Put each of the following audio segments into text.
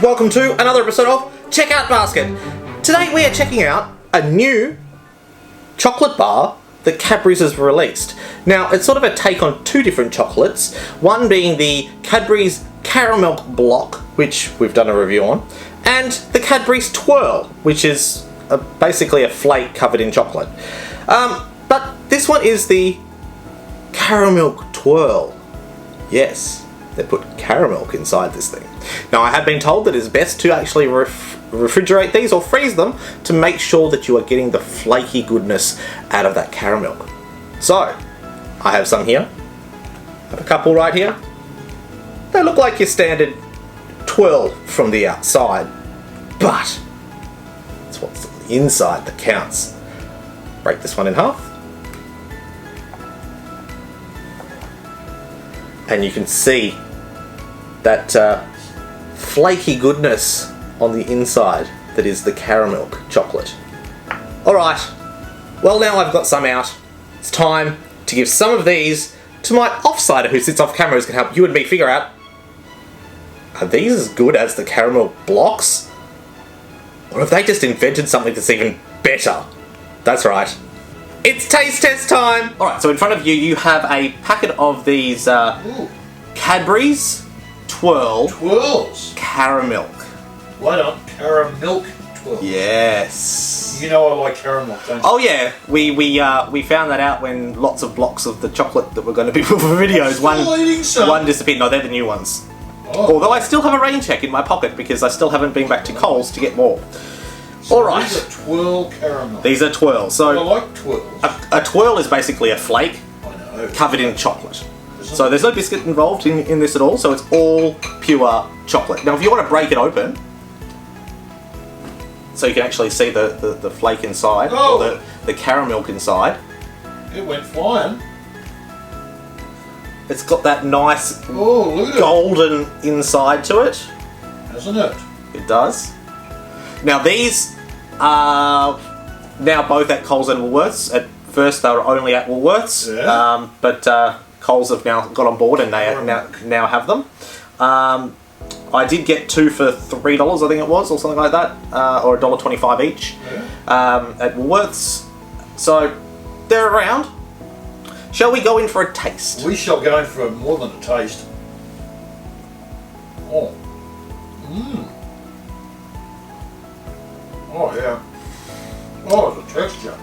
and welcome to another episode of Checkout Basket. Today we are checking out a new chocolate bar that Cadbury's has released. Now it's sort of a take on two different chocolates, one being the Cadbury's Caramilk block, which we've done a review on, and the Cadbury's Twirl, which is basically a flake covered in chocolate. But this one is the Caramilk Twirl. Yes, they put caramilk inside this thing. Now I have been told that it's best to actually refrigerate these or freeze them to make sure that you are getting the flaky goodness out of that caramilk. So, I have some here. I have a couple right here. They look like your standard twirl from the outside, but it's what's on the inside that counts. Break this one in half. And you can see that flaky goodness on the inside that is the Caramilk chocolate. Alright, well now I've got some out. It's time to give some of these to my offsider who sits off camera, who can help you and me figure out, are these as good as the Caramilk blocks? Or have they just invented something that's even better? That's right. It's taste test time! Alright, so in front of you, you have a packet of these Cadbury's Twirls Caramilk. Why not Caramilk Twirls? Yes. You know I like caramel, don't you? Oh yeah, we found that out when lots of blocks of the chocolate that were going to be put for videos, one disappeared. No, they're the new ones. Oh. Although I still have a rain check in my pocket because I still haven't been back to Coles to get more. So alright. These are twirl caramel. These are twirls. So I like twirls. A twirl is basically a flake covered in chocolate. So there's no biscuit involved in this at all, so it's all pure chocolate. Now if you want to break it open, so you can actually see the flake inside, or the caramilk inside. It went flying. It's got that nice golden inside to it. Hasn't it? It does. Now these are now both at Coles and Woolworths. At first they were only at Woolworths, but Coles have now got on board and they now have them. I did get two for $3, I think it was, or something like that, or $1.25 each at Woolworths. So they're around. Shall we go in for a taste? We shall go in for more than a taste. Oh. Mmm. Oh yeah. Oh, the texture.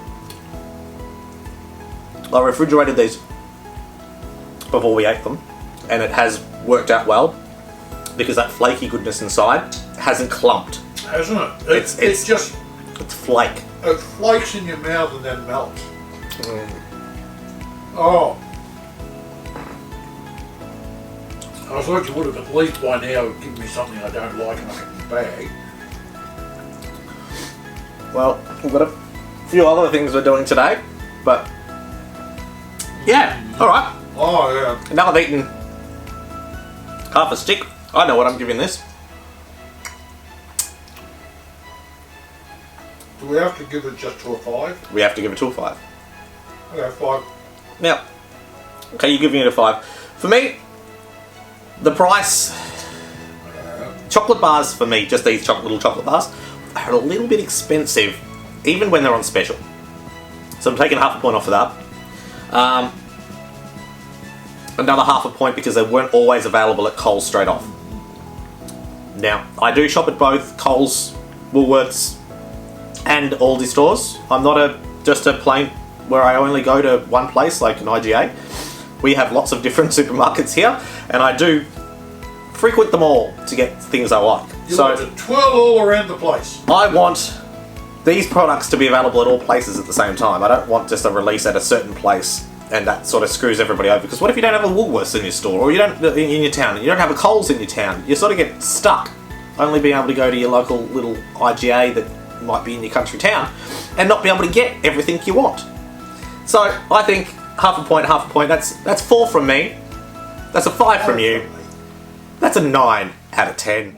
I refrigerated these before we ate them, and it has worked out well because that flaky goodness inside hasn't clumped. Hasn't it? It's just... It's flake. It flakes in your mouth and then melts. Oh. I thought you would have at least by now given me something I don't like and I can bag. Well, we've got a few other things we're doing today, but yeah, alright. Oh yeah. Now I've eaten half a stick. I know what I'm giving this. Do we have to give it just to a 5? We have to give it to a 5. Okay, 5. Now, okay, you're giving it a 5. For me, the price, chocolate bars for me, just these little chocolate bars, are a little bit expensive, even when they're on special. So I'm taking half a point off of that. Another half a point because they weren't always available at Coles straight off. Now, I do shop at both Coles, Woolworths, and Aldi stores. I'm not just a plain where I only go to one place like an IGA. We have lots of different supermarkets here, and I do frequent them all to get things I like. You like to twirl all around the place. I want these products to be available at all places at the same time. I don't want just a release at a certain place and that sort of screws everybody over. Because what if you don't have a Woolworths in your store, or you don't in your town, and you don't have a Coles in your town? You sort of get stuck, only being able to go to your local little IGA that might be in your country town, and not be able to get everything you want. So I think half a point, that's 4 from me. That's a 5 from you. That's a 9 out of 10.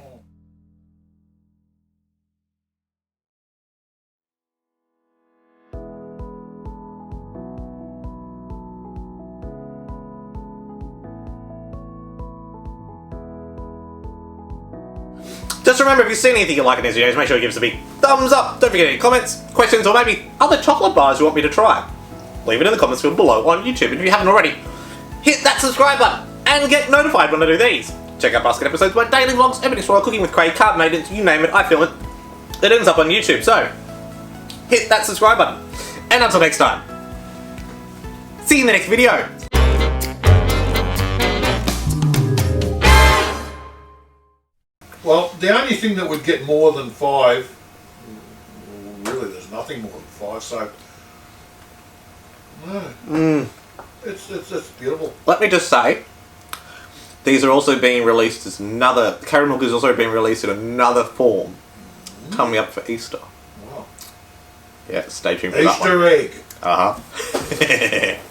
Just remember, if you've seen anything you like in these videos, make sure you give us a big thumbs up. Don't forget any comments, questions, or maybe other chocolate bars you want me to try. Leave it in the comments field below on YouTube. And if you haven't already, hit that subscribe button and get notified when I do these. Check out basket episodes, my daily vlogs, everything's for cooking with Craig, carb maintenance, you name it, I film it. It ends up on YouTube, so hit that subscribe button. And until next time, see you in the next video. Well, the only thing that would get more than 5, really, there's nothing more than 5. So, no, it's beautiful. Let me just say, these are also being released as another. Caramilk is also being released in another form, coming up for Easter. Wow. Yeah, stay tuned for that one. Easter egg. Uh huh.